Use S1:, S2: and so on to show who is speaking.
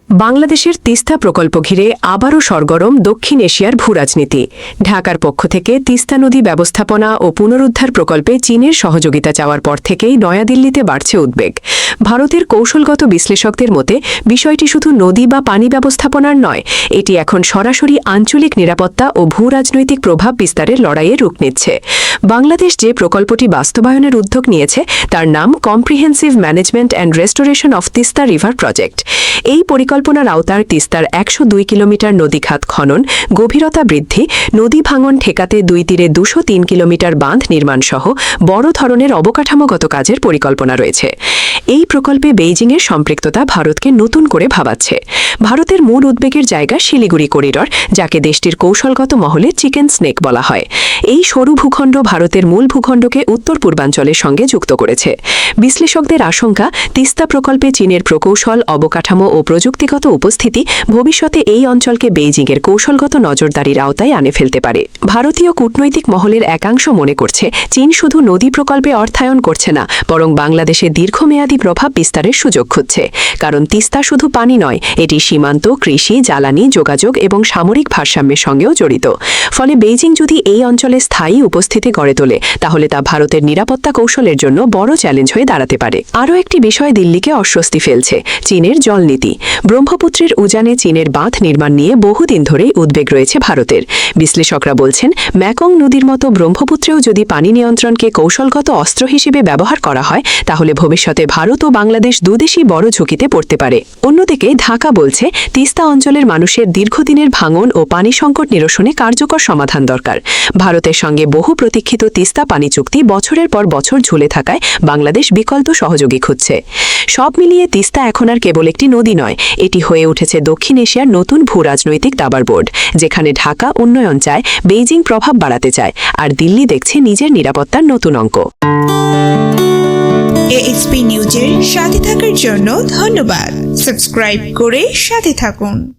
S1: বাংলাদেশের তিস্তা প্রকল্প ঘিরে আবারও সরগরম দক্ষিণ এশিয়ার ভূরাজনীতি। ঢাকার পক্ষ থেকে তিস্তা নদী ব্যবস্থাপনা ও পুনরুদ্ধার প্রকল্পে চীনের সহযোগিতা চাওয়ার পর থেকেই নয়াদিল্লিতে বাড়ছে উদ্বেগ। ভারতের কৌশলগত বিশ্লেষকদের মতে বিষয়টি শুধু নদী বা পানি ব্যবস্থাপনার নয়, এটি এখন সরাসরি আঞ্চলিক নিরাপত্তা ও ভূরাজনৈতিক প্রভাব বিস্তারের লড়াইয়ে রূপ নিচ্ছে। বাংলাদেশ যে প্রকল্পটি বাস্তবায়নের উদ্যোগ নিয়েছে তার নাম comprehensive management and restoration of Teesta river project. এই পরিকল্পনার আওতার তিস্তার ১০২ কিলোমিটার নদীখাত খনন, গভীরতা বৃদ্ধি, নদী ভাঙন ঠেকাতে দুই তীরে ২০৩ কিলোমিটার বাঁধ নির্মাণ সহ বড় ধরনের অবকাঠামোগত কাজের পরিকল্পনা রয়েছে। এই প্রকল্পে বেইজিংয়ের সম্পৃক্ততা ভারতকে নতুন করে ভাবাচ্ছে। ভারতের মূল উদ্বেগের জায়গা শিলিগুড়ি করিডর, যাকে দেশটির কৌশলগত মহলে চিকেন স্নেক বলা হয়। এই সরু ভূখণ্ড ভারতের মূল ভূখণ্ডকে উত্তর পূর্বাঞ্চলের সঙ্গে যুক্ত করেছে। বিশ্লেষকদের আশঙ্কা, তিস্তা প্রকল্পে চীনের প্রকৌশল, অবকাঠামো ও প্রযুক্তিগত উপস্থিতি ভবিষ্যতে এই অঞ্চলকে বেইজিংয়ের কৌশলগত নজরদারির আওতায় আনে ফেলতে পারে। ভারতীয় কূটনৈতিক মহলের একাংশ মনে করছে, চীন শুধু নদী প্রকল্পে অর্থায়ন করছে না, বরং বাংলাদেশে দীর্ঘমেয়াদী প্রভাব বিস্তারের সুযোগ খুঁজছে। কারণ তিস্তা শুধু পানি নয়, এটি সীমান্ত, কৃষি, জ্বালানি, যোগাযোগ এবং সামরিক ভারসাম্যের সঙ্গেও জড়িত। ফলে বেইজিং যদি এই অঞ্চলে স্থায়ী উপস্থিতি গড়ে তোলে, তাহলে তা ভারতের নিরাপত্তা কৌশলের জন্য বড় চ্যালেঞ্জ হয়ে দাঁড়াতে পারে। আরও একটি বিষয় দিল্লিকে অস্বস্তি ফেলছে, চীনের জলনীতি। ব্রহ্মপুত্রের উজানে চীনের বাঁধ নির্মাণ নিয়ে বহুদিন ধরেই উদ্বেগ রয়েছে ভারতের। বিশ্লেষকরা বলছেন, মেকং নদীর মতো ব্রহ্মপুত্রেও যদি পানি নিয়ন্ত্রণকে কৌশলগত অস্ত্র হিসেবে ব্যবহার করা হয়, তাহলে ভবিষ্যতে ভারত ও বাংলাদেশ দুদেশই বড় ঝুঁকিতে পড়তে পারে। অন্যদিকে ঢাকা বলছে, তিস্তা অঞ্চলের মানুষের দীর্ঘদিনের ভাঙন ও পানি সংকট নিরসনে কার্যকর সমাধান দরকার। ভারতের সঙ্গে বহু প্রতীক্ষিত তিস্তা পানি চুক্তি বছরের পর বছর ঝুলে থাকায় বাংলাদেশ বিকল্প সহযোগী খুঁজছে। সব মিলিয়ে তিস্তা এখন আর কেবল একটি নদী নয়, এটি হয়ে উঠেছে দক্ষিণ এশিয়ার নতুন ভূরাজনৈতিক দাবার বোর্ড, যেখানে ঢাকা উন্নয়ন চায়, বেইজিং প্রভাব বাড়াতে চায়, আর দিল্লি দেখছে নিজের নিরাপত্তার নতুন অঙ্ক।
S2: এএসপি নিউজের সাথে থাকার জন্য ধন্যবাদ। সাবস্ক্রাইব করে সাথে থাকুন।